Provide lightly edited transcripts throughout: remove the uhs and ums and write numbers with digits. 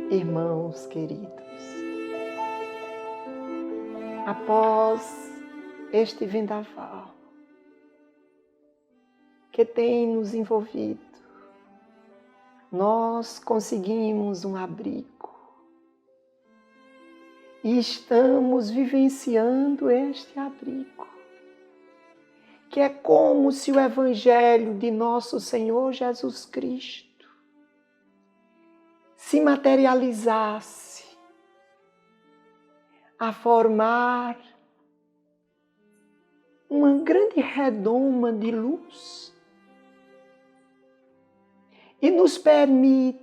Irmãos queridos, após este vendaval que tem nos envolvido, nós conseguimos um abrigo e estamos vivenciando este abrigo, que é como se o Evangelho de nosso Senhor Jesus Cristo se materializasse a formar uma grande redoma de luz e nos permite,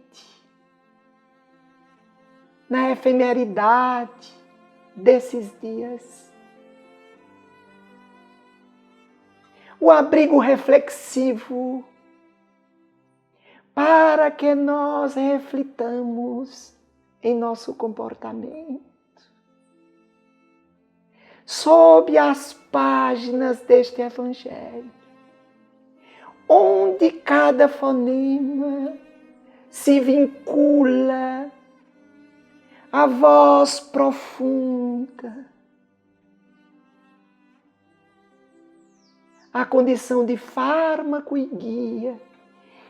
na efemeridade desses dias, o abrigo reflexivo para que nós reflitamos em nosso comportamento, sob as páginas deste Evangelho, onde cada fonema se vincula à voz profunda, à condição de fármaco e guia,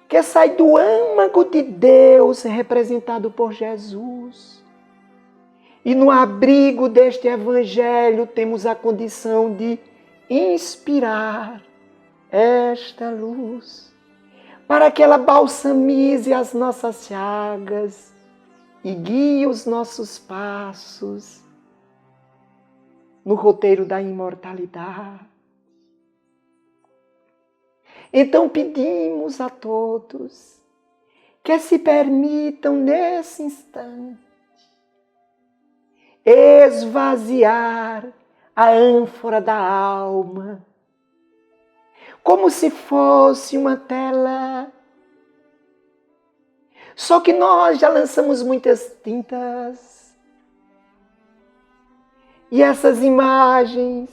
que sai do âmago de Deus representado por Jesus. E no abrigo deste Evangelho temos a condição de inspirar esta luz para que ela balsamize as nossas chagas e guie os nossos passos no roteiro da imortalidade. Então pedimos a todos que se permitam nesse instante esvaziar a ânfora da alma, como se fosse uma tela. Só que nós já lançamos muitas tintas. E essas imagens,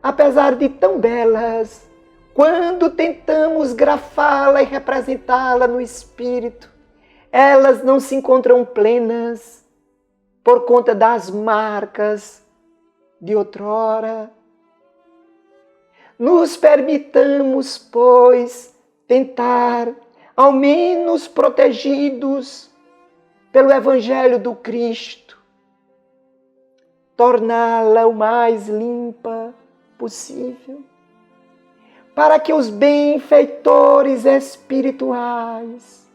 apesar de tão belas, quando tentamos grafá-la e representá-la no espírito, elas não se encontram plenas por conta das marcas de outrora. Nos permitamos, pois, tentar, ao menos protegidos pelo Evangelho do Cristo, torná-la o mais limpa possível, para que os benfeitores espirituais,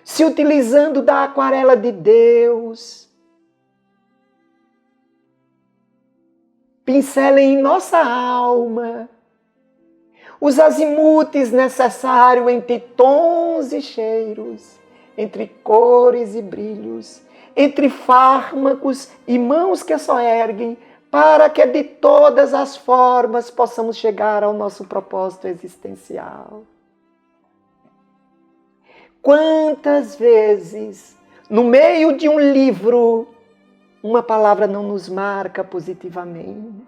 se utilizando da aquarela de Deus, pincelem em nossa alma os azimutes necessários entre tons e cheiros, entre cores e brilhos, entre fármacos e mãos que só erguem, para que de todas as formas possamos chegar ao nosso propósito existencial. Quantas vezes, no meio de um livro, uma palavra não nos marca positivamente?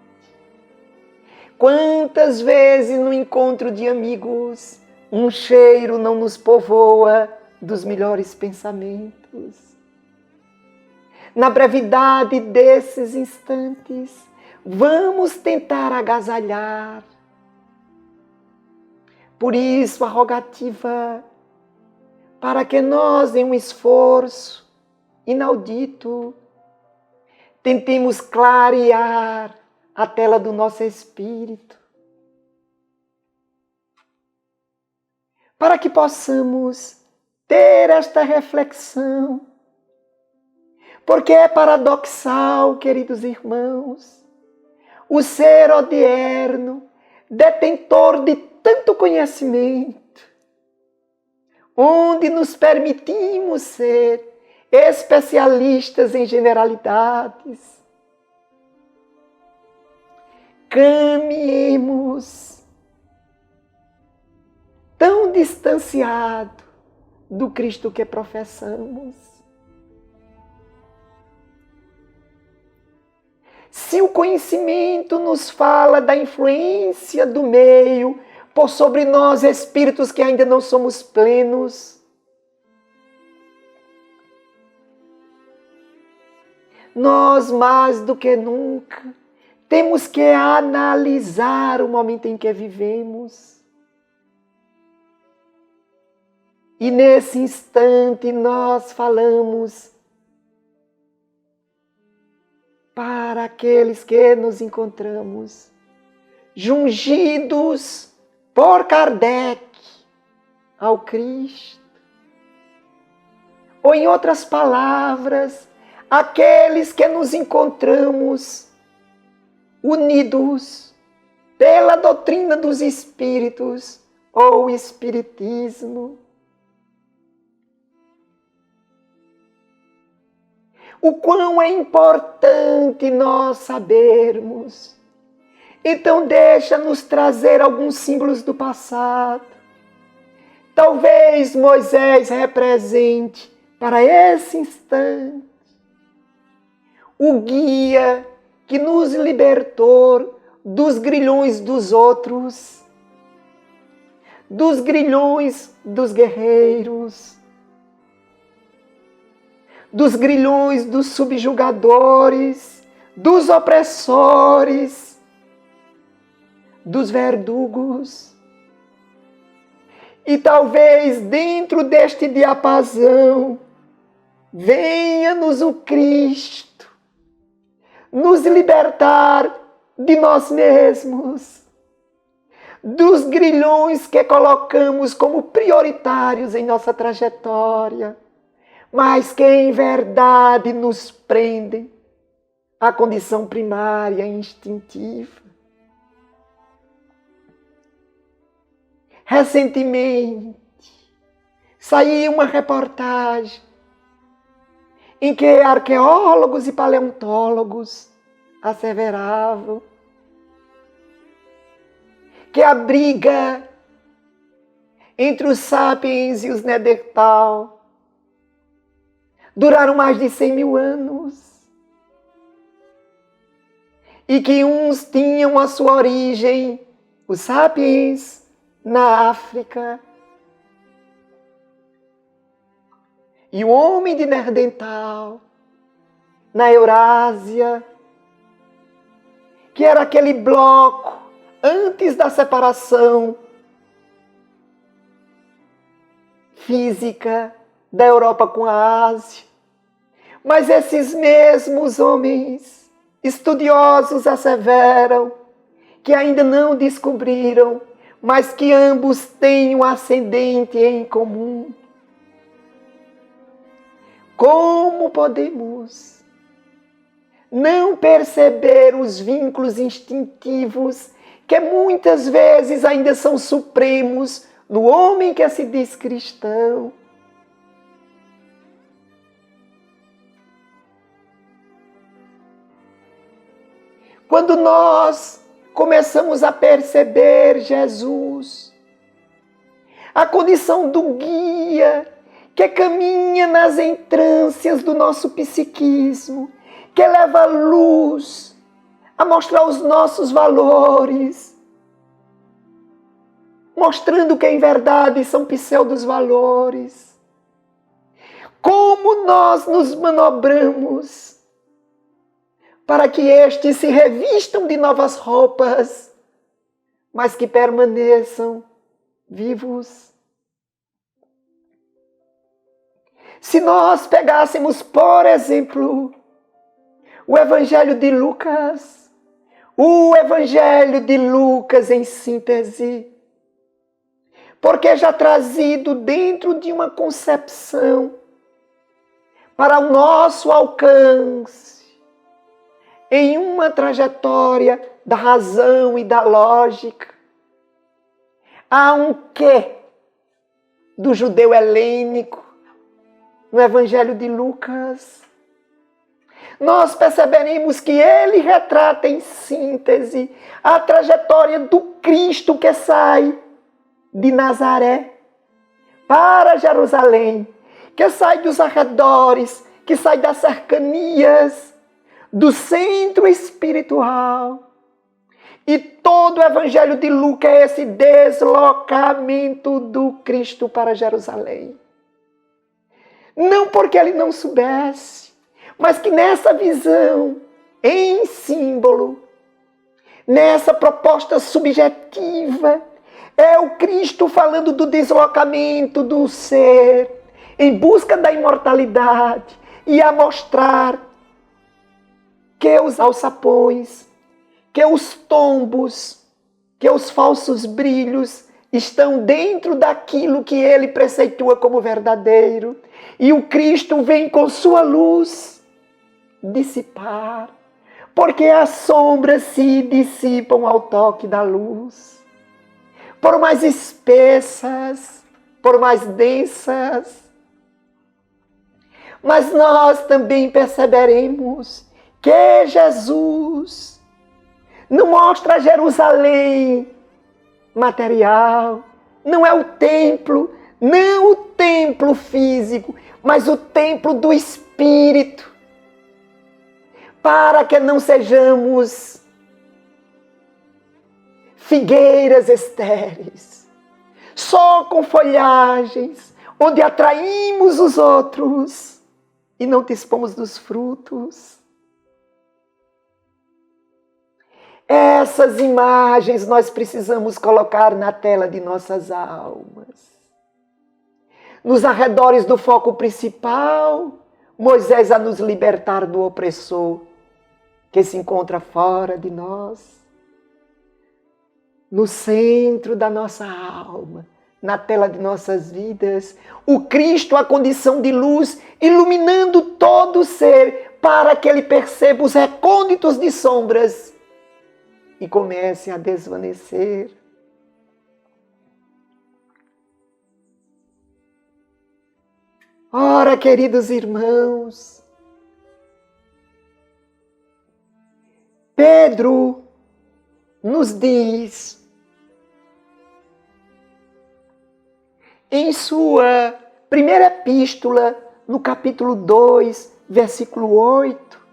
Quantas vezes no encontro de amigos, um cheiro não nos povoa dos melhores pensamentos? Na brevidade desses instantes, vamos tentar agasalhar. Por isso, a rogativa, para que nós, em um esforço inaudito, tentemos clarear a tela do nosso espírito, para que possamos ter esta reflexão. Porque é paradoxal, queridos irmãos, o ser odierno, detentor de tanto conhecimento, onde nos permitimos ser especialistas em generalidades, caminhemos tão distanciado do Cristo que professamos. Se o conhecimento nos fala da influência do meio por sobre nós, espíritos que ainda não somos plenos, nós mais do que nunca temos que analisar o momento em que vivemos. E nesse instante nós falamos para aqueles que nos encontramos jungidos por Kardec ao Cristo. Ou em outras palavras, aqueles que nos encontramos unidos pela doutrina dos Espíritos ou Espiritismo. O quão é importante nós sabermos. Então deixa-nos trazer alguns símbolos do passado. Talvez Moisés represente para esse instante o guia que nos libertou dos grilhões dos outros, dos grilhões dos guerreiros, dos grilhões dos subjugadores, dos opressores, dos verdugos. E talvez dentro deste diapasão venha-nos o Cristo nos libertar de nós mesmos, dos grilhões que colocamos como prioritários em nossa trajetória, mas que em verdade nos prendem à condição primária e instintiva. Recentemente, saiu uma reportagem em que arqueólogos e paleontólogos asseveravam que a briga entre os sapiens e os Neandertal duraram mais de 100 mil anos. E que uns tinham a sua origem, os sapiens, na África. E o homem de Neandertal, na Eurásia, que era aquele bloco antes da separação física da Europa com a Ásia. Mas esses mesmos homens estudiosos asseveram que ainda não descobriram, mas que ambos têm um ascendente em comum. Como podemos não perceber os vínculos instintivos que muitas vezes ainda são supremos no homem que se diz cristão? Quando nós começamos a perceber Jesus, a condição do guia que caminha nas entrâncias do nosso psiquismo, que leva luz a mostrar os nossos valores, mostrando que em verdade são pseudos valores. Como nós nos manobramos para que estes se revistam de novas roupas, mas que permaneçam vivos. Se nós pegássemos, por exemplo, o Evangelho de Lucas, em síntese, porque já trazido dentro de uma concepção para o nosso alcance, em uma trajetória da razão e da lógica. Há um quê do judeu helênico no Evangelho de Lucas. Nós perceberemos que ele retrata em síntese a trajetória do Cristo que sai de Nazaré para Jerusalém, que sai dos arredores, que sai das cercanias, do centro espiritual. E todo o Evangelho de Lucas é esse deslocamento do Cristo para Jerusalém. Não porque ele não soubesse, mas que nessa visão, em símbolo, nessa proposta subjetiva, é o Cristo falando do deslocamento do ser em busca da imortalidade e a mostrar que os alçapões, que os tombos, que os falsos brilhos estão dentro daquilo que ele preceitua como verdadeiro. E o Cristo vem com sua luz dissipar, porque as sombras se dissipam ao toque da luz. Por mais espessas, por mais densas. Mas nós também perceberemos que Jesus não mostra Jerusalém material, não é o templo, não o templo físico, mas o templo do Espírito, para que não sejamos figueiras estéreis, só com folhagens, onde atraímos os outros e não dispomos dos frutos. Essas imagens nós precisamos colocar na tela de nossas almas. Nos arredores do foco principal, Moisés a nos libertar do opressor que se encontra fora de nós. No centro da nossa alma, na tela de nossas vidas, o Cristo, a condição de luz, iluminando todo o ser para que ele perceba os recônditos de sombras e comece a desvanecer. Ora, queridos irmãos, Pedro nos diz em sua primeira epístola, no capítulo 2, versículo 8,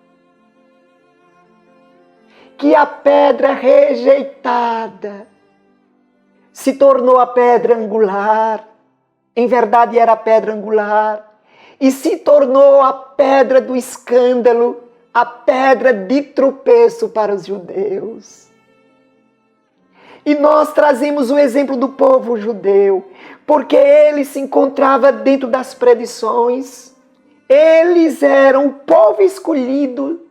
que a pedra rejeitada se tornou a pedra angular. Em verdade era a pedra angular. E se tornou a pedra do escândalo, a pedra de tropeço para os judeus. E nós trazemos o exemplo do povo judeu, porque ele se encontrava dentro das predições. Eles eram o povo escolhido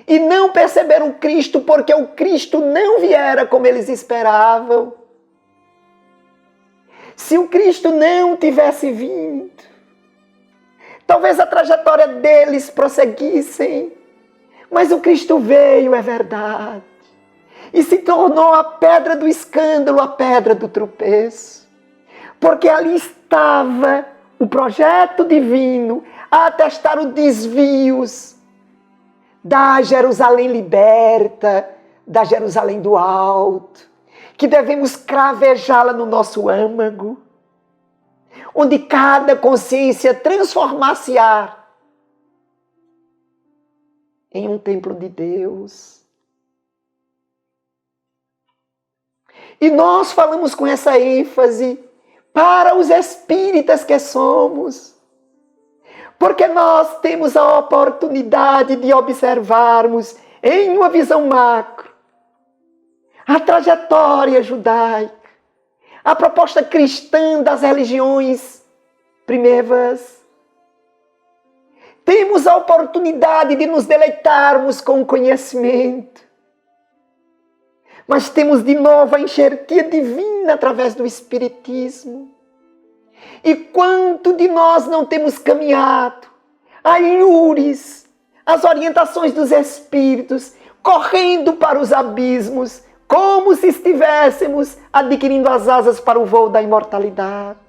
e não perceberam Cristo, porque o Cristo não viera como eles esperavam. Se o Cristo não tivesse vindo, talvez a trajetória deles prosseguissem. Mas o Cristo veio, é verdade. E se tornou a pedra do escândalo, a pedra do tropeço. Porque ali estava o projeto divino a atestar os desvios da Jerusalém liberta, da Jerusalém do alto, que devemos cravejá-la no nosso âmago, onde cada consciência transformar-se-á em um templo de Deus. E nós falamos com essa ênfase para os espíritas que somos, porque nós temos a oportunidade de observarmos em uma visão macro a trajetória judaica, a proposta cristã das religiões primeiras. Temos a oportunidade de nos deleitarmos com o conhecimento, mas temos de novo a enxertia divina através do Espiritismo. E quanto de nós não temos caminhado a ilures, as orientações dos Espíritos, correndo para os abismos, como se estivéssemos adquirindo as asas para o voo da imortalidade.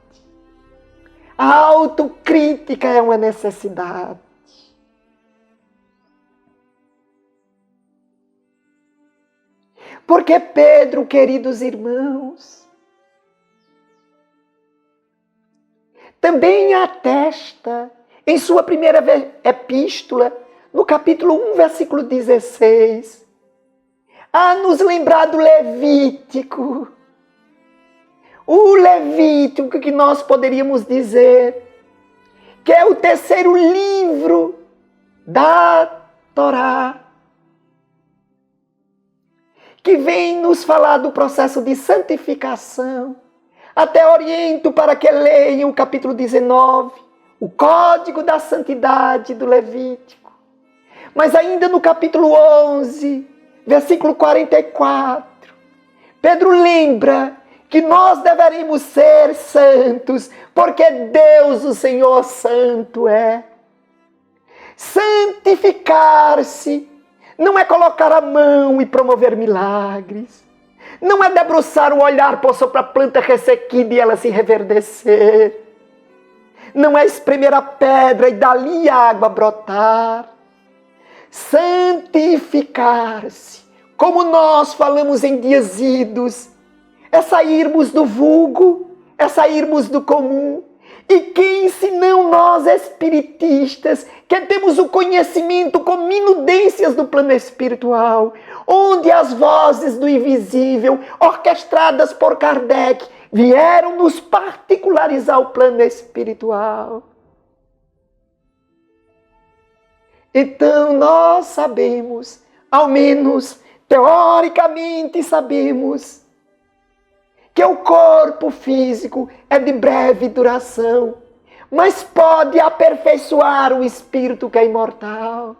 A autocrítica é uma necessidade. Porque Pedro, queridos irmãos, também atesta em sua primeira epístola, no capítulo 1, versículo 16, a nos lembrar do Levítico. O Levítico, que nós poderíamos dizer que é o terceiro livro da Torá, que vem nos falar do processo de santificação. Até oriento para que leiam o capítulo 19, o Código da Santidade do Levítico. Mas ainda no capítulo 11, versículo 44, Pedro lembra que nós deveríamos ser santos, porque Deus, o Senhor Santo, é. Santificar-se não é colocar a mão e promover milagres. Não é debruçar o olhar sobre a planta ressequida e ela se reverdecer. Não é espremer a pedra e dali a água brotar. Santificar-se, como nós falamos em dias idos, é sairmos do vulgo, é sairmos do comum. E quem senão nós espiritistas, que temos o conhecimento com minudências do plano espiritual, onde as vozes do invisível, orquestradas por Kardec, vieram nos particularizar o plano espiritual. Então nós sabemos, ao menos teoricamente sabemos, que o corpo físico é de breve duração, mas pode aperfeiçoar o espírito que é imortal.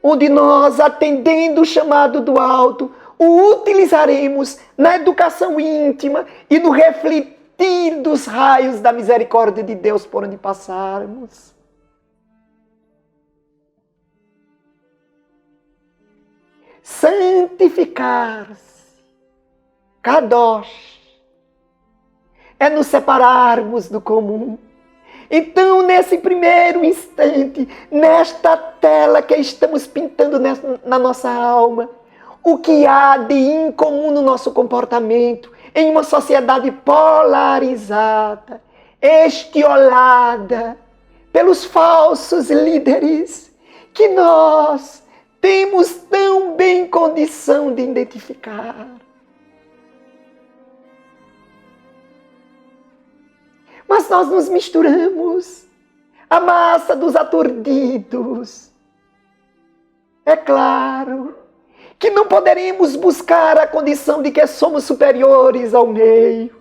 Onde nós, atendendo o chamado do alto, o utilizaremos na educação íntima e no refletir dos raios da misericórdia de Deus por onde passarmos. Santificar-se, Kadosh, é nos separarmos do comum. Então, nesse primeiro instante, nesta tela que estamos pintando na nossa alma, o que há de incomum no nosso comportamento em uma sociedade polarizada, estiolada pelos falsos líderes, que nós temos tão bem condição de identificar. Mas nós nos misturamos, a massa dos aturdidos. É claro que não poderemos buscar a condição de que somos superiores ao meio,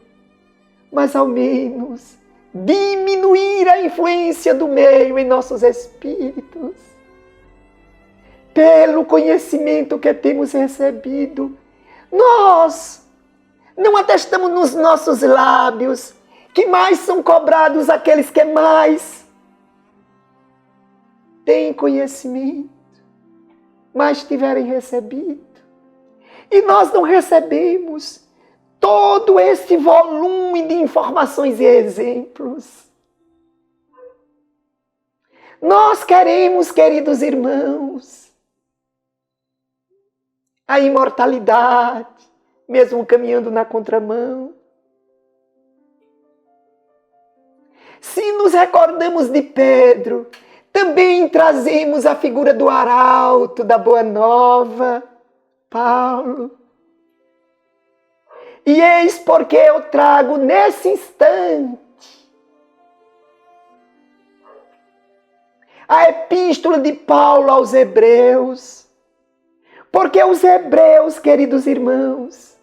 mas ao menos diminuir a influência do meio em nossos espíritos. Pelo conhecimento que temos recebido, nós não atestamos nos nossos lábios que mais são cobrados aqueles que mais têm conhecimento, mais tiverem recebido. E nós não recebemos todo esse volume de informações e exemplos. Nós queremos, queridos irmãos, a imortalidade, mesmo caminhando na contramão. Se nos recordamos de Pedro, também trazemos a figura do arauto da Boa Nova, Paulo. E eis porque eu trago nesse instante a epístola de Paulo aos Hebreus. Porque os hebreus, queridos irmãos,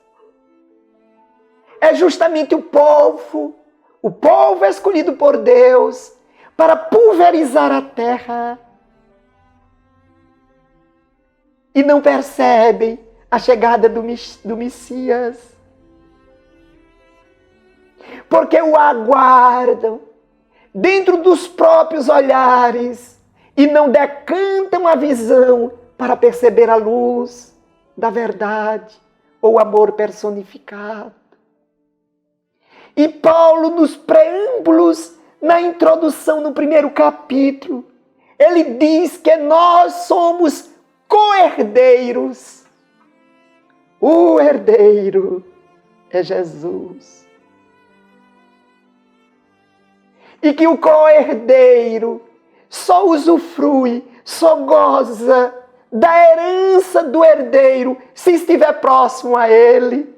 é justamente o povo escolhido por Deus para pulverizar a terra. E não percebem a chegada do Messias. Porque o aguardam dentro dos próprios olhares e não decantam a visão para perceber a luz da verdade ou o amor personificado. E Paulo, nos preâmbulos, na introdução, no primeiro capítulo, ele diz que nós somos co-herdeiros. O herdeiro é Jesus. E que o co-herdeiro só usufrui, só goza da herança do herdeiro se estiver próximo a ele.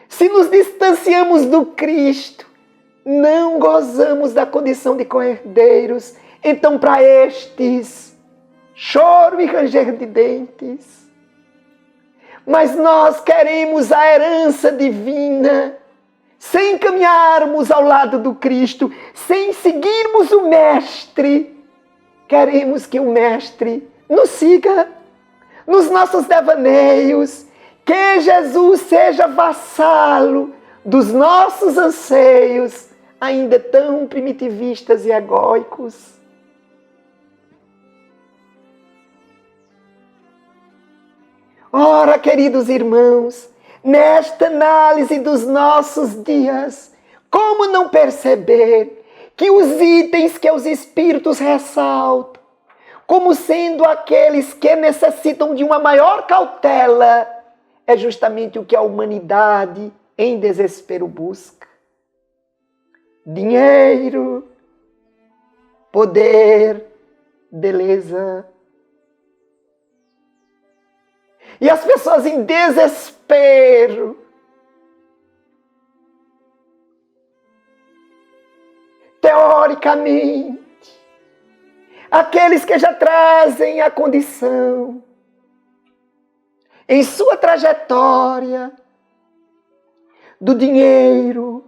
Se nos distanciamos do Cristo, não gozamos da condição de co-herdeiros Então, para estes, choro e ranger de dentes. Mas nós queremos a herança divina, sem caminharmos ao lado do Cristo, sem seguirmos o Mestre. Queremos que o Mestre nos siga nos nossos devaneios, que Jesus seja vassalo dos nossos anseios, ainda tão primitivistas e egóicos. Ora, queridos irmãos, nesta análise dos nossos dias, como não perceber que os itens que os Espíritos ressaltam, como sendo aqueles que necessitam de uma maior cautela, é justamente o que a humanidade em desespero busca. Dinheiro, poder, beleza. E as pessoas em desespero, teoricamente, aqueles que já trazem a condição em sua trajetória do dinheiro,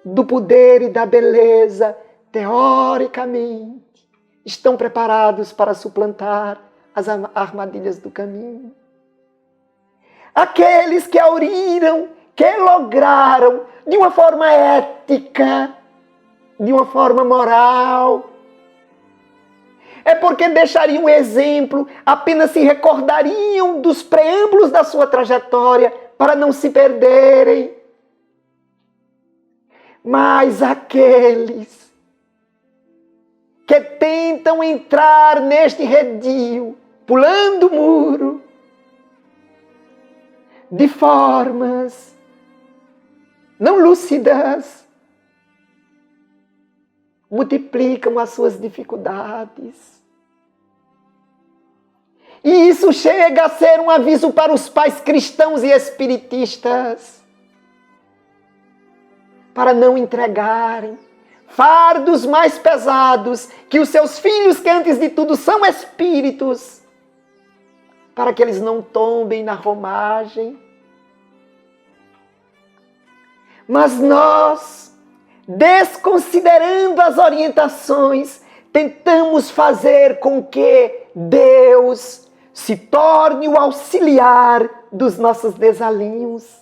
do poder e da beleza, teoricamente, estão preparados para suplantar as armadilhas do caminho. Aqueles que auriram, que lograram, de uma forma ética, de uma forma moral, é porque deixariam um exemplo, apenas se recordariam dos preâmbulos da sua trajetória para não se perderem. Mas aqueles que tentam entrar neste redil, pulando o muro, de formas não lúcidas, multiplicam as suas dificuldades. E isso chega a ser um aviso para os pais cristãos e espiritistas, para não entregarem fardos mais pesados que os seus filhos, que antes de tudo são espíritos, para que eles não tombem na romagem. Mas nós, desconsiderando as orientações, tentamos fazer com que Deus se torne o auxiliar dos nossos desalinhos,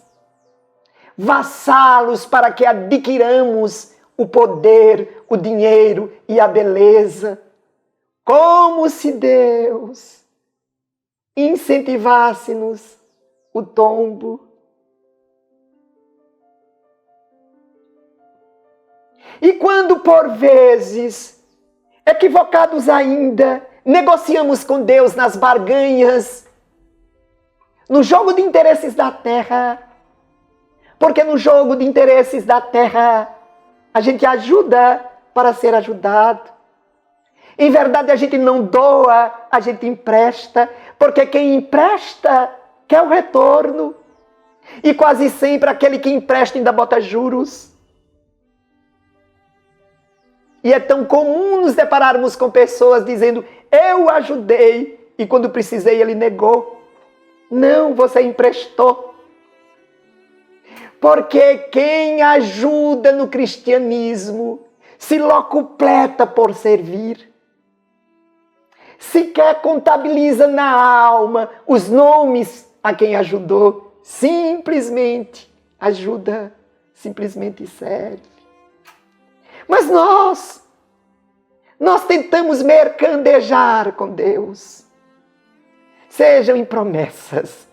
vassalos para que adquiramos o poder, o dinheiro e a beleza, como se Deus incentivasse-nos o tombo. E quando, por vezes, equivocados ainda, negociamos com Deus nas barganhas, no jogo de interesses da terra, porque no jogo de interesses da terra a gente ajuda para ser ajudado. Em verdade, a gente não doa, a gente empresta, porque quem empresta quer o retorno. E quase sempre aquele que empresta ainda bota juros. E é tão comum nos depararmos com pessoas dizendo: eu ajudei, e quando precisei ele negou. Não, você emprestou. Porque quem ajuda no cristianismo se locupleta por servir. Sequer contabiliza na alma os nomes a quem ajudou. Simplesmente ajuda, simplesmente serve. Mas nós tentamos mercadejar com Deus. Sejam em promessas,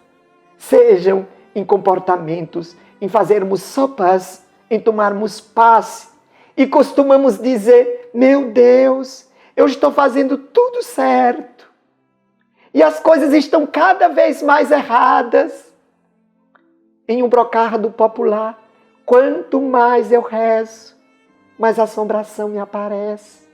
sejam em comportamentos, em fazermos sopas, em tomarmos paz. E costumamos dizer: meu Deus, eu estou fazendo tudo certo. E as coisas estão cada vez mais erradas. Em um brocardo popular, quanto mais eu rezo, mais assombração me aparece.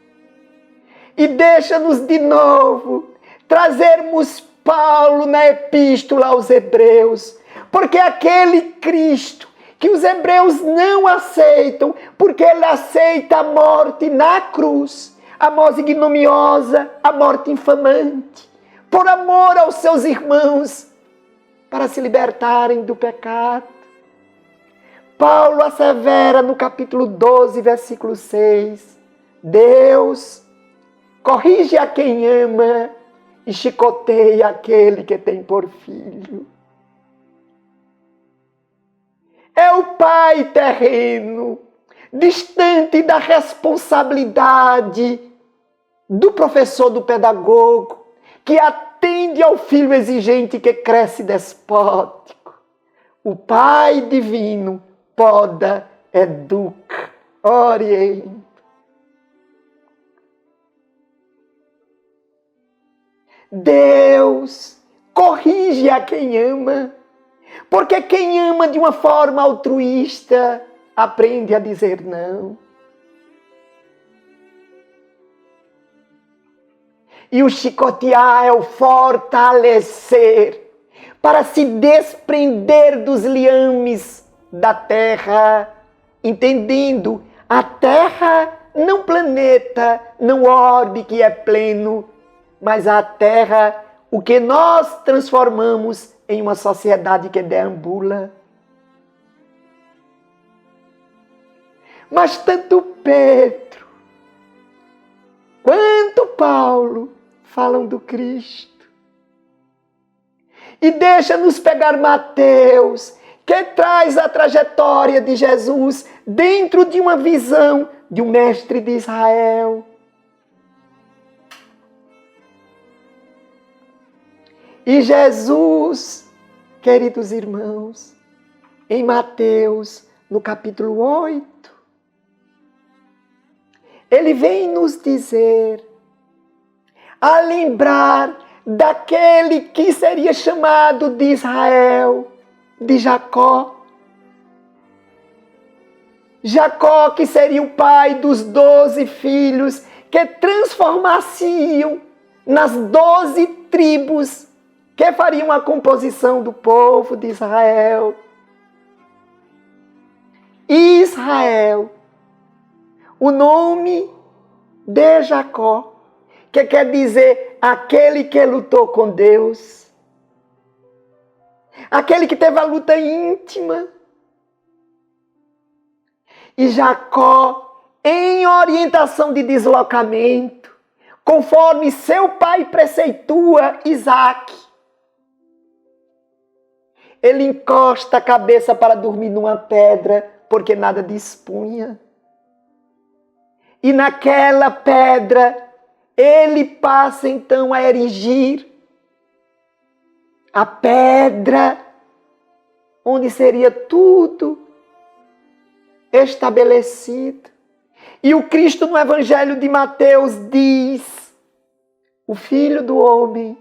E deixa-nos de novo trazermos Paulo na epístola aos Hebreus, porque aquele Cristo que os hebreus não aceitam, porque ele aceita a morte na cruz, a morte ignominiosa, a morte infamante, por amor aos seus irmãos, para se libertarem do pecado. Paulo assevera no capítulo 12, versículo 6, Deus corrige a quem ama e chicoteia aquele que tem por filho. É o pai terreno, distante da responsabilidade do professor, do pedagogo, que atende ao filho exigente que cresce despótico. O pai divino poda, educa, orienta. Deus corrige a quem ama, porque quem ama de uma forma altruísta aprende a dizer não. E o chicotear é o fortalecer para se desprender dos liames da terra, entendendo a terra não planeta, não orbe que é pleno, mas a terra, o que nós transformamos em uma sociedade que deambula. Mas tanto Pedro quanto Paulo falam do Cristo. E deixa-nos pegar Mateus, que traz a trajetória de Jesus dentro de uma visão de um mestre de Israel. E Jesus, queridos irmãos, em Mateus, no capítulo 8, ele vem nos dizer, a lembrar daquele que seria chamado de Israel, de Jacó. Jacó, que seria o pai dos 12 filhos, que transformariam nas 12 tribos que fariam a composição do povo de Israel. Israel, o nome de Jacó, que quer dizer aquele que lutou com Deus, aquele que teve a luta íntima. E Jacó, em orientação de deslocamento, conforme seu pai preceitua Isaque, ele encosta a cabeça para dormir numa pedra, porque nada dispunha. E naquela pedra, ele passa então a erigir a pedra onde seria tudo estabelecido. E o Cristo no Evangelho de Mateus diz, o Filho do Homem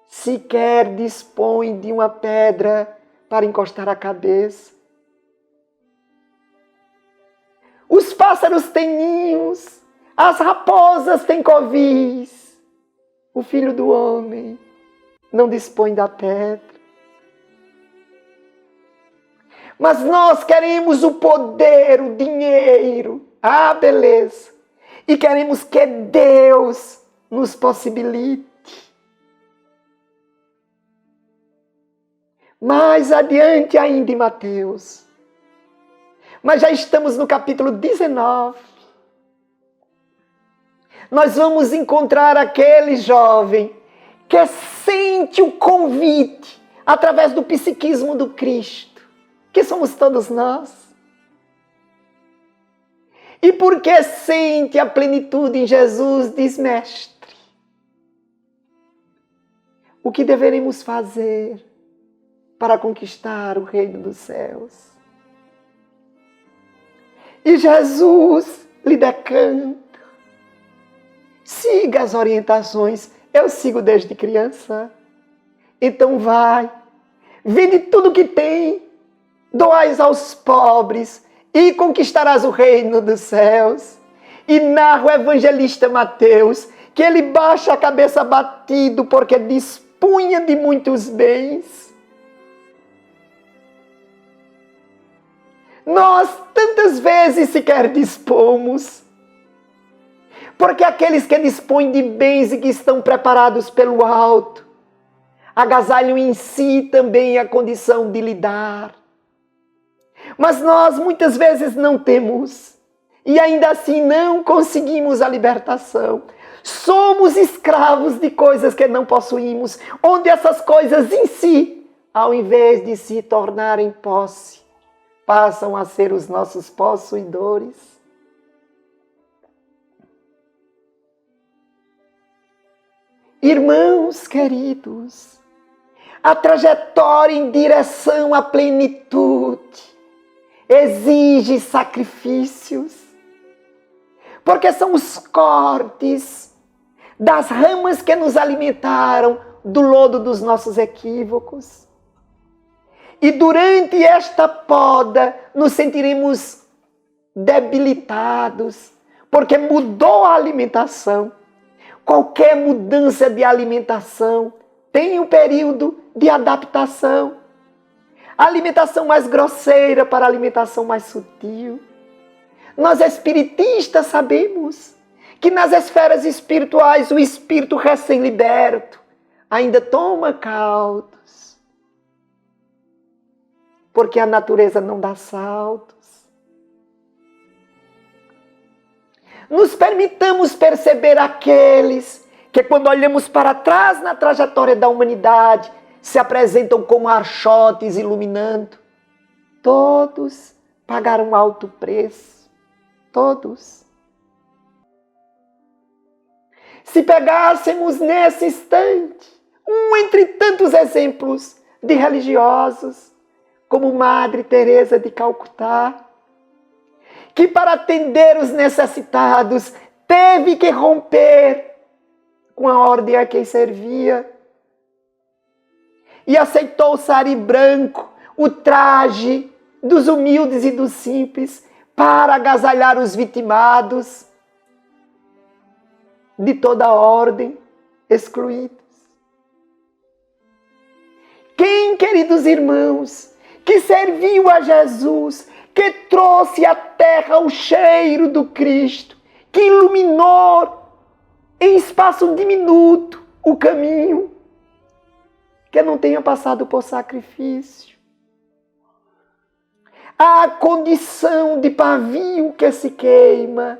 sequer dispõe de uma pedra para encostar a cabeça. Os pássaros têm ninhos, as raposas têm covis. O Filho do Homem não dispõe da pedra. Mas nós queremos o poder, o dinheiro, a beleza. E queremos que Deus nos possibilite. Mais adiante ainda em Mateus. Mas já estamos no capítulo 19. Nós vamos encontrar aquele jovem que sente o convite através do psiquismo do Cristo, que somos todos nós. E porque sente a plenitude em Jesus, diz: Mestre, o que deveremos fazer para conquistar o reino dos céus? E Jesus lhe decanta: siga as orientações, eu sigo desde criança. Então vai, vende tudo que tem, doais aos pobres e conquistarás o reino dos céus. E narra o evangelista Mateus que ele baixa a cabeça abatido porque dispunha de muitos bens. Nós tantas vezes sequer dispomos, Porque aqueles que dispõem de bens e que estão preparados pelo alto, agasalham em si também a condição de lhe dar. Mas nós muitas vezes não temos, e ainda assim não conseguimos a libertação. Somos escravos de coisas que não possuímos, onde essas coisas em si, ao invés de se tornarem posse, passam a ser os nossos possuidores. Irmãos queridos, a trajetória em direção à plenitude exige sacrifícios, porque são os cortes das ramas que nos alimentaram do lodo dos nossos equívocos. E durante esta poda nos sentiremos debilitados, porque mudou a alimentação. Qualquer mudança de alimentação tem um período de adaptação. A alimentação mais grosseira para a alimentação mais sutil. Nós espiritistas sabemos que nas esferas espirituais o espírito recém-liberto ainda toma caldos, porque a natureza não dá saltos. Nos permitamos perceber aqueles que, quando olhamos para trás na trajetória da humanidade, se apresentam como archotes iluminando. Todos pagaram alto preço. Todos. Se pegássemos nesse instante, um entre tantos exemplos de religiosos, como Madre Teresa de Calcutá, que para atender os necessitados teve que romper com a ordem a quem servia e aceitou o sari branco, o traje dos humildes e dos simples, para agasalhar os vitimados de toda a ordem, excluídos. Quem, queridos irmãos, que serviu a Jesus, que trouxe à terra o cheiro do Cristo, que iluminou em espaço diminuto o caminho, que não tenha passado por sacrifício. A condição de pavio que se queima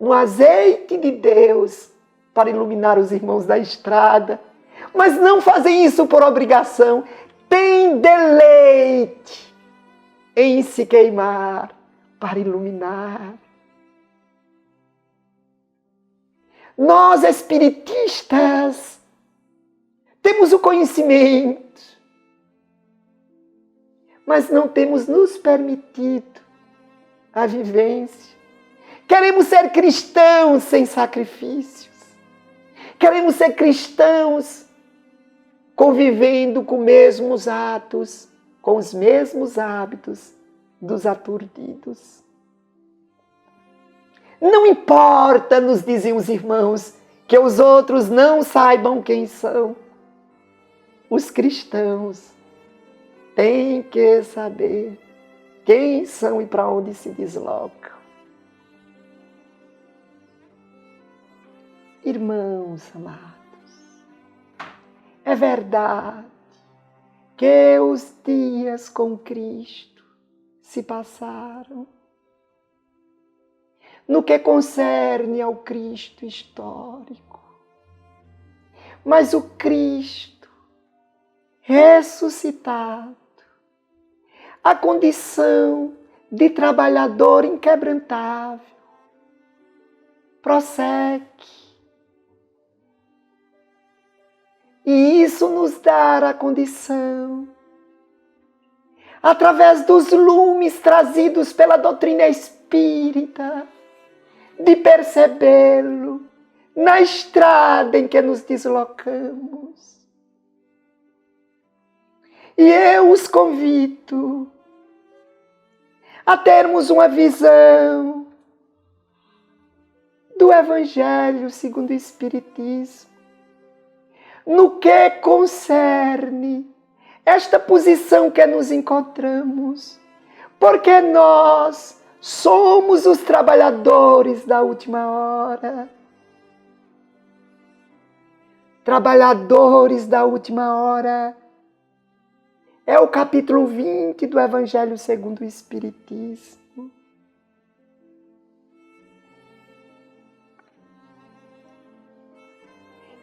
no azeite de Deus para iluminar os irmãos da estrada, mas não fazem isso por obrigação, tem deleite em se queimar para iluminar. Nós, espiritistas, temos o conhecimento, mas não temos nos permitido a vivência. Queremos ser cristãos sem sacrifícios. Queremos ser cristãos convivendo com os mesmos atos, com os mesmos hábitos dos aturdidos. Não importa, nos dizem os irmãos, que os outros não saibam quem são. Os cristãos têm que saber quem são e para onde se deslocam. Irmãos amados, é verdade que os dias com Cristo se passaram. No que concerne ao Cristo histórico. Mas o Cristo ressuscitado, a condição de trabalhador inquebrantável, prossegue. E isso nos dá a condição, através dos lumes trazidos pela doutrina espírita, de percebê-lo na estrada em que nos deslocamos. E eu os convido a termos uma visão do Evangelho segundo o Espiritismo, no que concerne esta posição que nos encontramos, porque nós Somos os trabalhadores da última hora. Trabalhadores da última hora. É o capítulo 20 do Evangelho segundo o Espiritismo.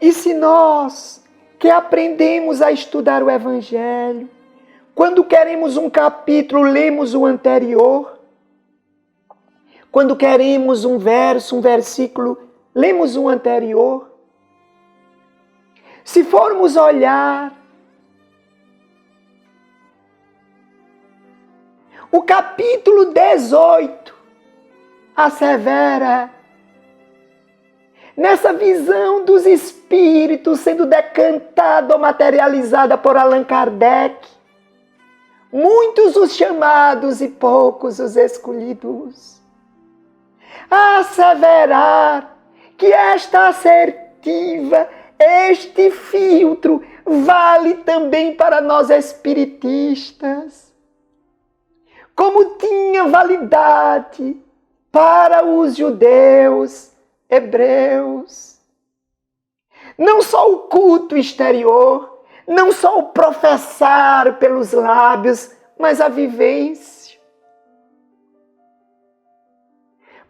E se nós que aprendemos a estudar o Evangelho, quando queremos um capítulo, lemos o anterior. Quando queremos um verso, um versículo, lemos o anterior. Se formos olhar, o capítulo 18 assevera nessa visão dos espíritos sendo decantada ou materializada por Allan Kardec, muitos os chamados e poucos os escolhidos. A asseverar que esta assertiva, este filtro, vale também para nós espiritistas, como tinha validade para os judeus, hebreus. Não só o culto exterior, não só o professar pelos lábios, mas a vivência.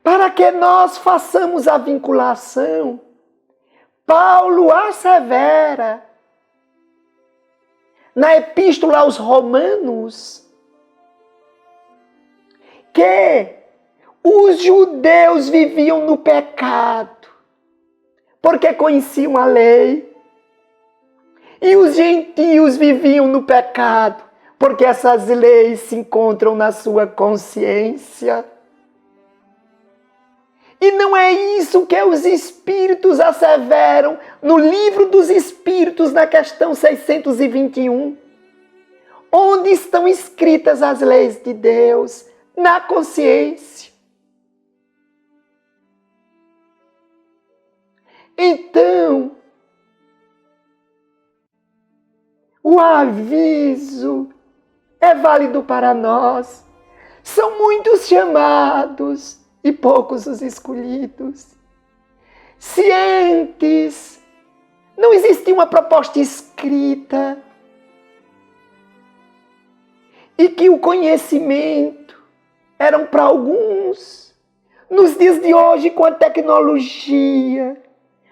Para que nós façamos a vinculação, Paulo assevera na Epístola aos Romanos que os judeus viviam no pecado, porque conheciam a lei, e os gentios viviam no pecado, porque essas leis se encontram na sua consciência. E não é isso que os Espíritos asseveram no Livro dos Espíritos, na questão 621, onde estão escritas as leis de Deus, na consciência. Então, o aviso é válido para nós. São muitos chamados e poucos os escolhidos. Cientes, não existia uma proposta escrita e que o conhecimento eram para alguns. Nos dias de hoje, com a tecnologia,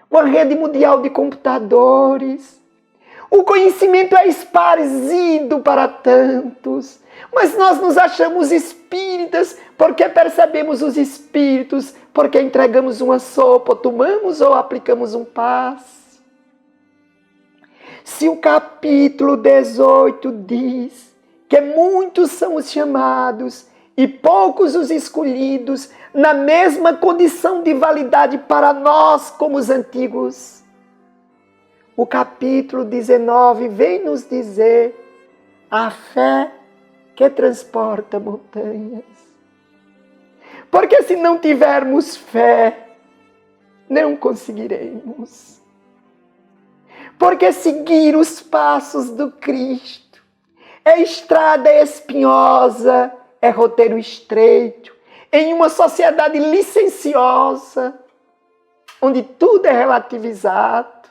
com a rede mundial de computadores, o conhecimento é esparzido para tantos, mas nós nos achamos espíritas porque percebemos os espíritos, porque entregamos uma sopa, ou tomamos ou aplicamos um passe. Se o capítulo 18 diz que muitos são os chamados e poucos os escolhidos, na mesma condição de validade para nós como os antigos, o capítulo 19 vem nos dizer a fé que transporta montanhas. Porque se não tivermos fé, não conseguiremos. Porque seguir os passos do Cristo é estrada espinhosa, é roteiro estreito, em uma sociedade licenciosa, onde tudo é relativizado.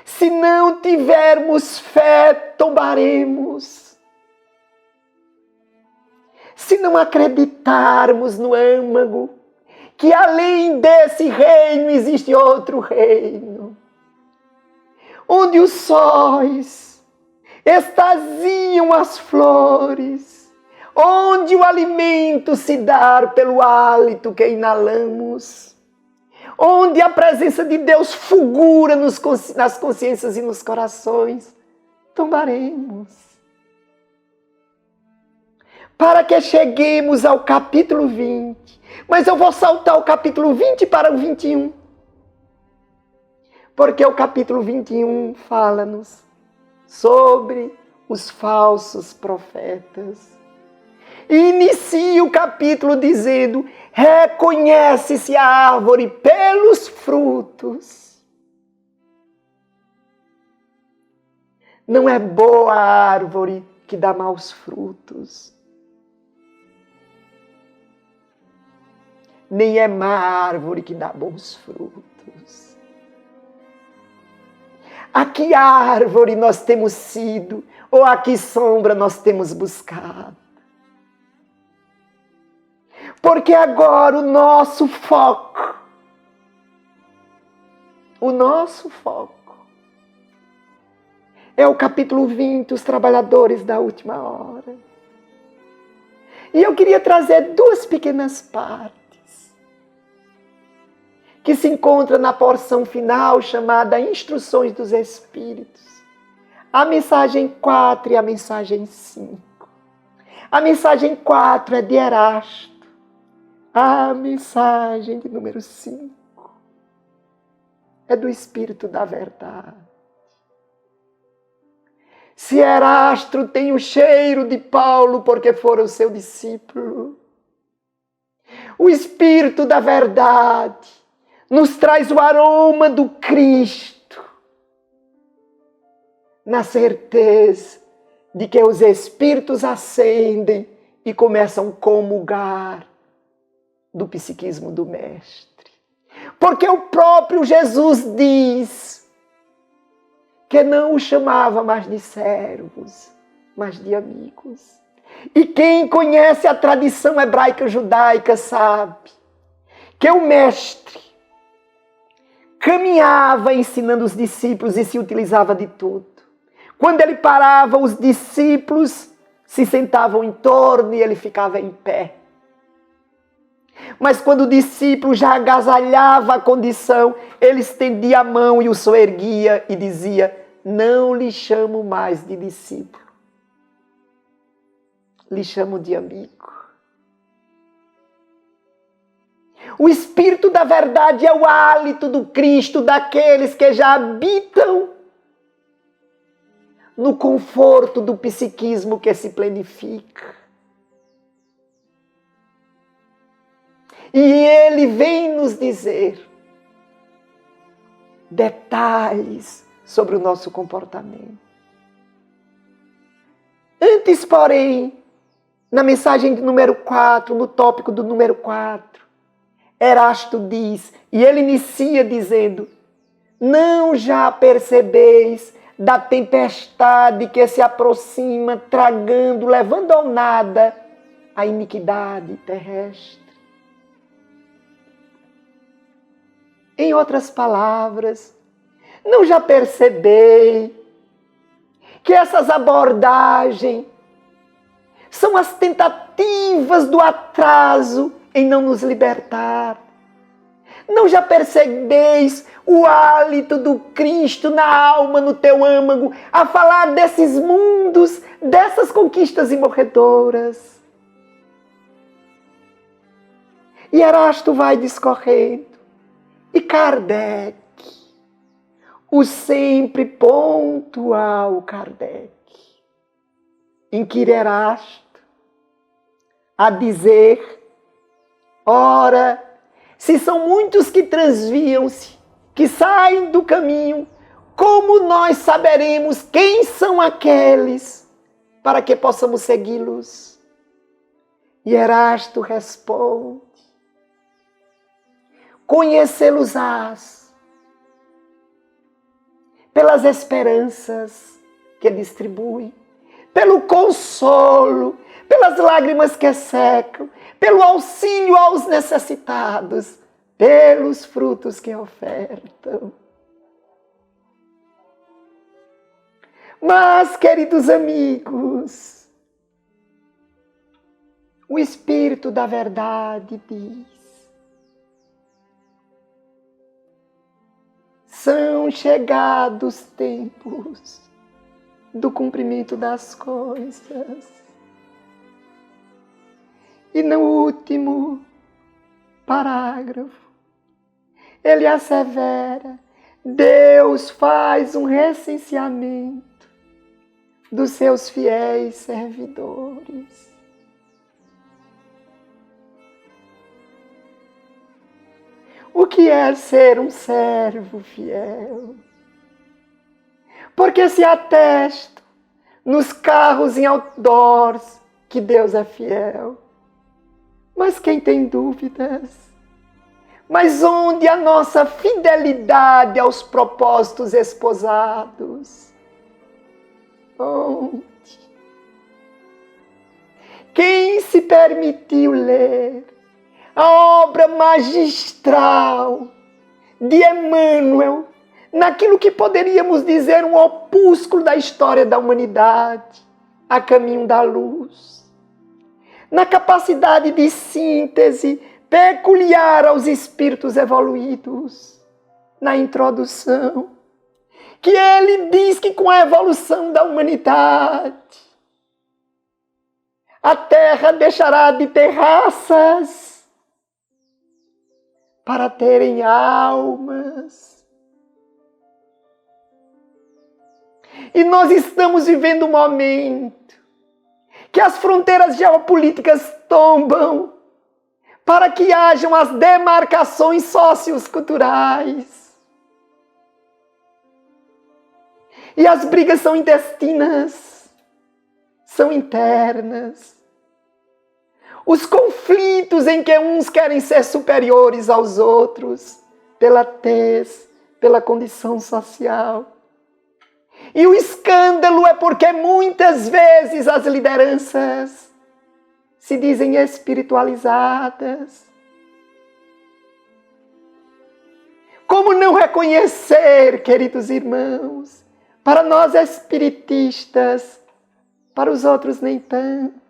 Se não tivermos fé, tombaremos. Se não acreditarmos no âmago, que além desse reino existe outro reino, onde os sóis extasiam as flores, onde o alimento se dá pelo hálito que inalamos, onde a presença de Deus fulgura nas consciências e nos corações, tombaremos. Para que cheguemos ao capítulo 20. Mas eu vou saltar o capítulo 20 para o 21. Porque o capítulo 21 fala-nos sobre os falsos profetas. E inicia o capítulo dizendo: reconhece-se a árvore pelos frutos. Não é boa a árvore que dá maus frutos. nem é má árvore que dá bons frutos. A que árvore nós temos sido, ou a que sombra nós temos buscado? Porque agora o nosso foco é o capítulo 20, os trabalhadores da última hora. E eu queria trazer duas pequenas partes que se encontram na porção final chamada Instruções dos Espíritos. A mensagem 4 e a mensagem 5. A mensagem 4 é de Erasto. A mensagem de número 5 é do Espírito da Verdade. Se Erasto tem o cheiro de Paulo porque fora o seu discípulo, o Espírito da Verdade nos traz o aroma do Cristo, na certeza de que os Espíritos ascendem e começam a comungar do psiquismo do Mestre. Porque o próprio Jesus diz que não o chamava mais de servos, mas de amigos. E quem conhece a tradição hebraica judaica sabe que o Mestre caminhava ensinando os discípulos e se utilizava de tudo. Quando ele parava, os discípulos se sentavam em torno e ele ficava em pé. Mas quando o discípulo já agasalhava a condição, ele estendia a mão e o soerguia e dizia: não lhe chamo mais de discípulo, lhe chamo de amigo. O Espírito da Verdade é o hálito do Cristo daqueles que já habitam no conforto do psiquismo que se planifica. E ele vem nos dizer detalhes sobre o nosso comportamento. Antes, porém, na mensagem de número 4, no tópico do número 4, Erasto diz, e ele inicia dizendo: não já percebeis da tempestade que se aproxima, tragando, levando ao nada a iniquidade terrestre. Em outras palavras, não já percebei que essas abordagens são as tentativas do atraso em não nos libertar? Não já percebeis o hálito do Cristo na alma, no teu âmago, a falar desses mundos, dessas conquistas imorredoras? E Erasto vai discorrendo. E Kardec, o sempre pontual Kardec, inquire Erasto a dizer: ora, se são muitos que transviam-se, que saem do caminho, como nós saberemos quem são aqueles para que possamos segui-los? E Erasto responde: conhecê-los-ás pelas esperanças que distribui, pelo consolo, pelas lágrimas que secam, pelo auxílio aos necessitados, pelos frutos que ofertam. Mas, queridos amigos, o Espírito da Verdade diz: são chegados tempos do cumprimento das coisas. E no último parágrafo, ele assevera: Deus faz um recenseamento dos seus fiéis servidores. O que é ser um servo fiel? Porque se atesta nos carros em outdoors que Deus é fiel. Mas quem tem dúvidas Mas onde a nossa fidelidade aos propósitos esposados? Onde? Quem se permitiu ler a obra magistral de Emmanuel, naquilo que poderíamos dizer um opúsculo da história da humanidade, A Caminho da Luz, na capacidade de síntese peculiar aos espíritos evoluídos, na introdução, que ele diz que com a evolução da humanidade, a Terra deixará de ter raças para terem almas. E nós estamos vivendo um momento que as fronteiras geopolíticas tombam para que hajam as demarcações socioculturais. E as brigas são intestinas, são internas. Os conflitos em que uns querem ser superiores aos outros, pela tez, pela condição social. E o escândalo é porque muitas vezes as lideranças se dizem espiritualizadas. Como não reconhecer, queridos irmãos, para nós espiritistas, para os outros nem tanto.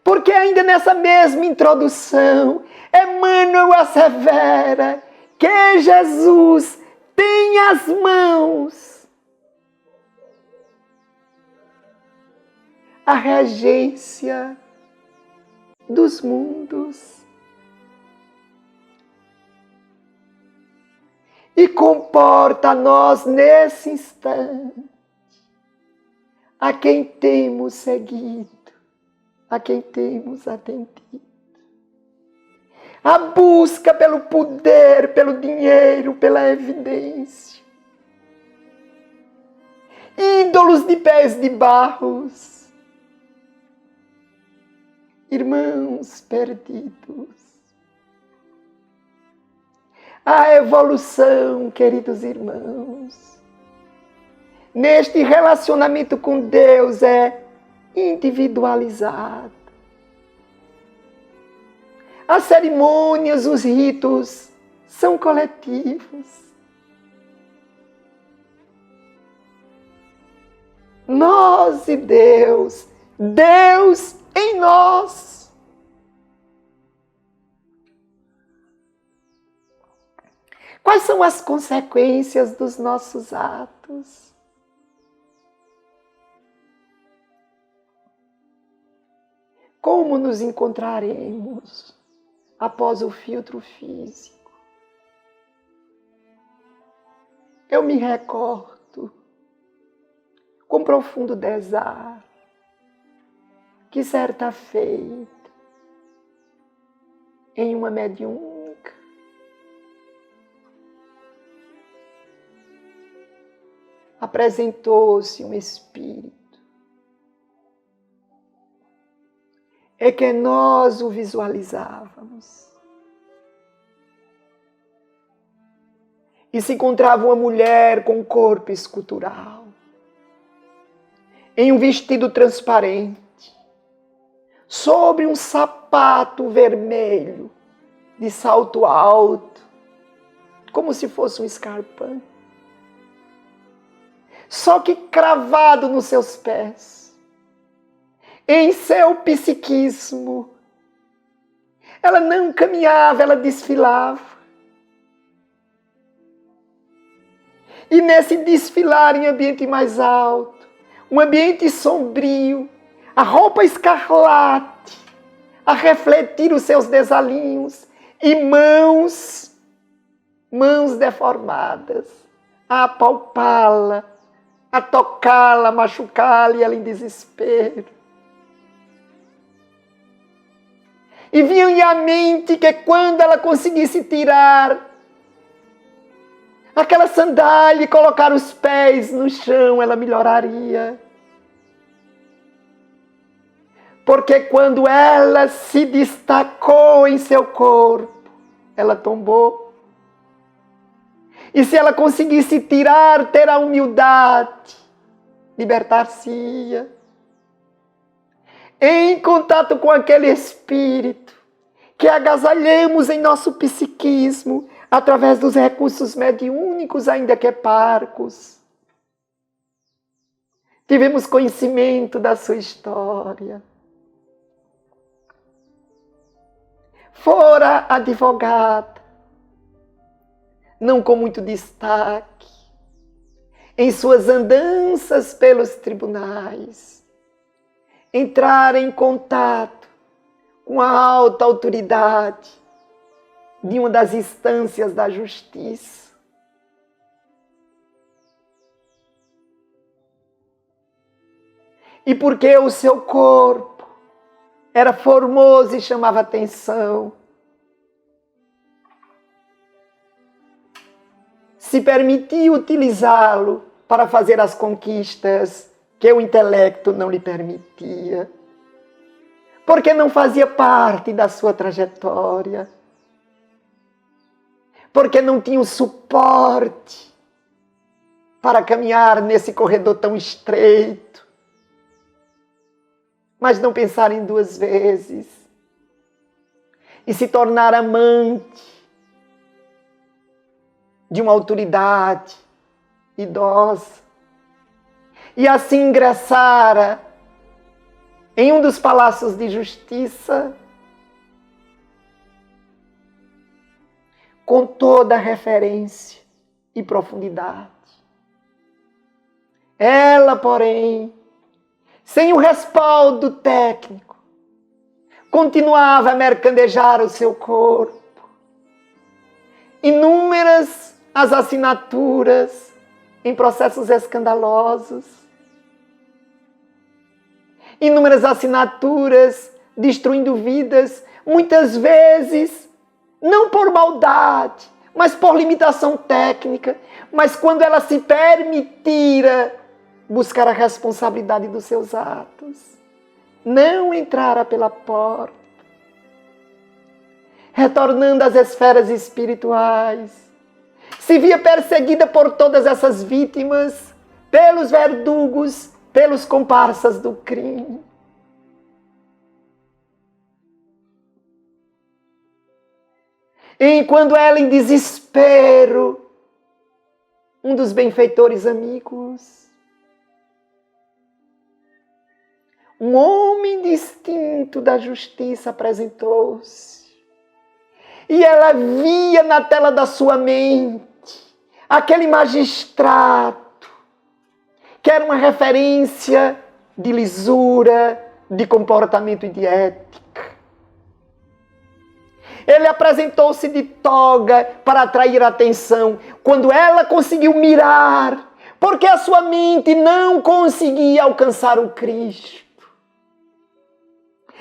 Porque ainda nessa mesma introdução, Emmanuel assevera que Jesus tem as mãos a regência dos mundos e comporta a nós nesse instante a quem temos seguido, a quem temos atendido. A busca pelo poder, pelo dinheiro, pela evidência. Ídolos de pés de barros. Irmãos perdidos. A evolução, queridos irmãos, neste relacionamento com Deus é individualizada. As cerimônias, os ritos são coletivos. Nós e Deus, Deus em nós. Quais são as consequências dos nossos atos? Como nos encontraremos após o filtro físico? Eu me recordo com profundo pesar que certa feita, em uma mediúnica, apresentou-se um espírito. É que nós o visualizávamos. E se encontrava uma mulher com um corpo escultural, em um vestido transparente, sobre um sapato vermelho, de salto alto, como se fosse um escarpão. Só que cravado nos seus pés, em seu psiquismo, ela não caminhava, ela desfilava. E nesse desfilar em ambiente mais alto, um ambiente sombrio, a roupa escarlate, a refletir os seus desalinhos, e mãos deformadas, a apalpá-la, a tocá-la, a machucá-la, e ela em desespero. E vinha-lhe à mente que quando ela conseguisse tirar aquela sandália e colocar os pés no chão, ela melhoraria. Porque quando ela se destacou em seu corpo, ela tombou. E se ela conseguisse ter a humildade, libertar-se-ia. Em contato com aquele espírito que agasalhamos em nosso psiquismo através dos recursos mediúnicos, ainda que parcos. Tivemos conhecimento da sua história. Fora advogada, não com muito destaque, em suas andanças pelos tribunais, entrar em contato com a alta autoridade de uma das instâncias da justiça. E porque o seu corpo era formoso e chamava atenção, se permitiu utilizá-lo para fazer as conquistas que o intelecto não lhe permitia, porque não fazia parte da sua trajetória, porque não tinha o suporte para caminhar nesse corredor tão estreito. Mas não pensaram em duas vezes e se tornar amante de uma autoridade idosa. E assim ingressara em um dos palácios de justiça com toda a referência e profundidade. Ela, porém, sem o respaldo técnico, continuava a mercadejar o seu corpo. Inúmeras as assinaturas em processos escandalosos. Inúmeras assinaturas destruindo vidas, muitas vezes, não por maldade, mas por limitação técnica. Mas quando ela se permitira buscar a responsabilidade dos seus atos, não entrara pela porta, retornando às esferas espirituais, se via perseguida por todas essas vítimas, pelos verdugos, pelos comparsas do crime. Enquanto ela, em desespero, um dos benfeitores amigos, um homem distinto da justiça, apresentou-se. E ela via na tela da sua mente aquele magistrado, que era uma referência de lisura, de comportamento e de ética. Ele apresentou-se de toga para atrair a atenção, quando ela conseguiu mirar, porque a sua mente não conseguia alcançar o Cristo.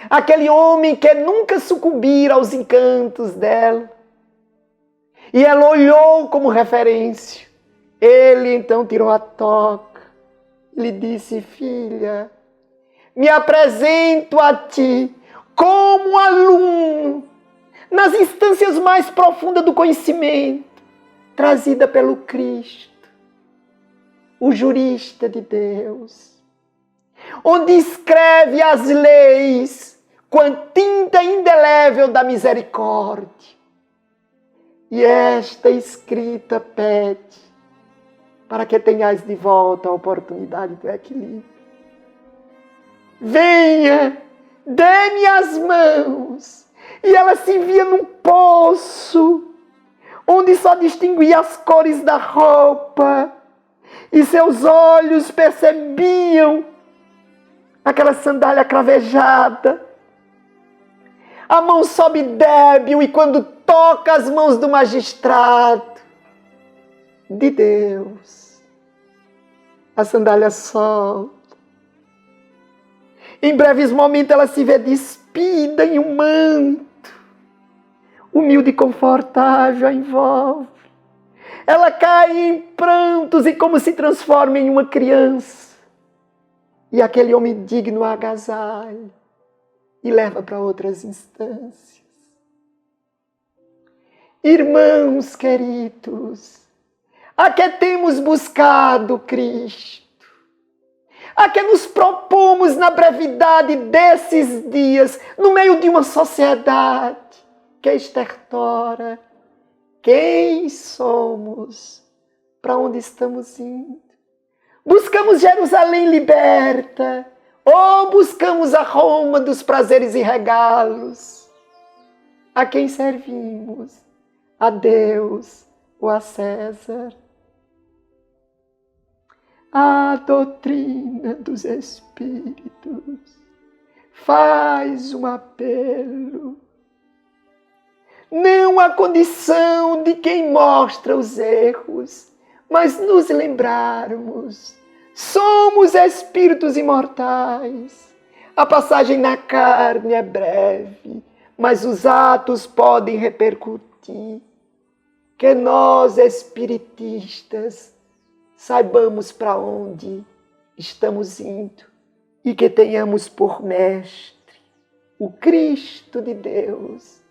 Aquele homem que nunca sucumbira aos encantos dela. E ela olhou como referência. Ele então tirou a toga e lhe disse: filha, me apresento a ti como aluno nas instâncias mais profundas do conhecimento, trazida pelo Cristo, o jurista de Deus, onde escreve as leis com a tinta indelével da misericórdia. E esta escrita pede para que tenhais de volta a oportunidade do equilíbrio. Venha, dê-me as mãos. E ela se via num poço, onde só distinguia as cores da roupa, e seus olhos percebiam aquela sandália cravejada. A mão sobe débil, e quando toca as mãos do magistrado de Deus, a sandália solta. Em breves momentos ela se vê despida em um manto, humilde e confortável, a envolve. Ela cai em prantos e como se transforma em uma criança. E aquele homem digno a agasalha. e leva para outras instâncias. Irmãos queridos, a que temos buscado Cristo, a que nos propomos na brevidade desses dias, no meio de uma sociedade que estertora, quem somos, para onde estamos indo? Buscamos Jerusalém liberta ou buscamos a Roma dos prazeres e regalos? A quem servimos? A Deus ou a César? A doutrina dos Espíritos faz um apelo. Não a condição de quem mostra os erros, mas nos lembrarmos, somos espíritos imortais. A passagem na carne é breve, mas os atos podem repercutir. Que nós, espiritistas, saibamos para onde estamos indo e que tenhamos por mestre o Cristo de Deus,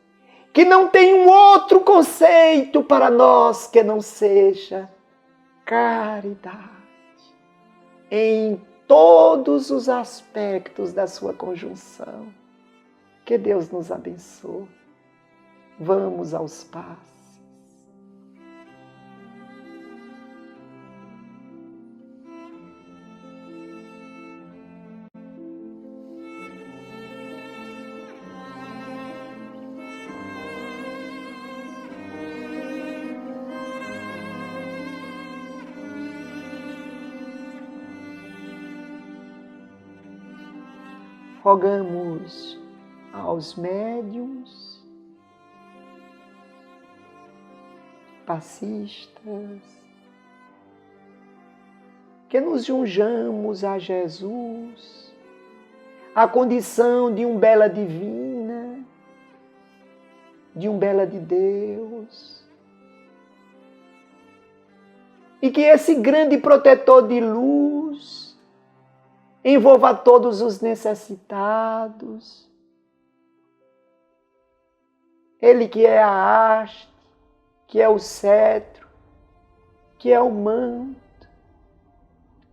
que não tem um outro conceito para nós que não seja caridade em todos os aspectos da sua conjunção. Que Deus nos abençoe. Vamos aos passos. Rogamos aos médiuns, passistas, que nos junjamos a Jesus, a condição de umbela divina, de umbela de Deus, e que esse grande protetor de luz envolva todos os necessitados. Ele que é a haste, que é o cetro, que é o manto.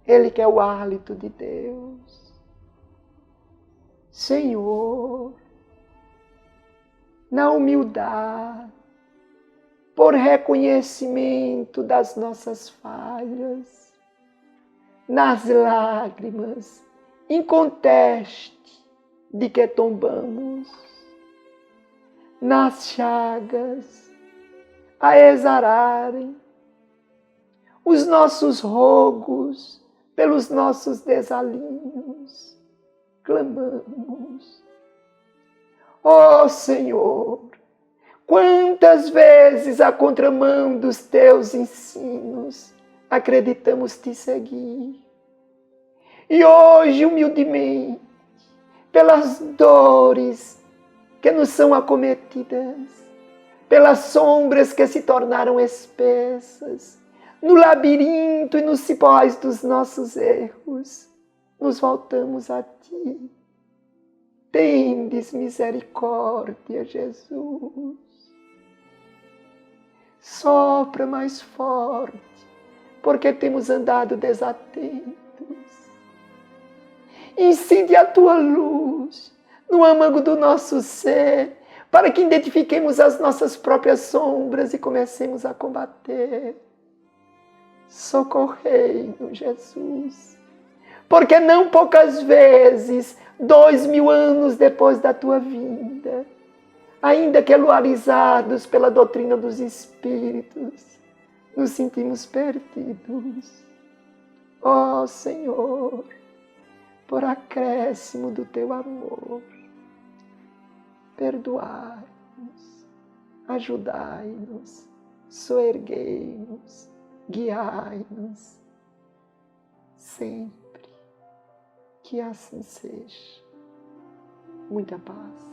Ele que é o hálito de Deus. Senhor, na humildade, por reconhecimento das nossas falhas, nas lágrimas, inconteste de que tombamos, nas chagas, a exararem os nossos rogos pelos nossos desalinhos, clamamos. Ó Senhor, quantas vezes a contramão dos teus ensinos acreditamos te seguir. E hoje, humildemente, pelas dores que nos são acometidas, pelas sombras que se tornaram espessas, no labirinto e nos cipós dos nossos erros, nos voltamos a ti. Tendes misericórdia, Jesus. Sopra mais forte, porque temos andado desatentos. Incide a tua luz no âmago do nosso ser, para que identifiquemos as nossas próprias sombras e comecemos a combater. Socorrei-nos, Jesus, porque não poucas vezes, 2000 anos depois da tua vinda, ainda que luarizados pela doutrina dos Espíritos, nos sentimos perdidos. Ó Senhor, por acréscimo do teu amor, perdoai-nos, ajudai-nos, soerguei-nos, guiai-nos, sempre que assim seja. Muita paz.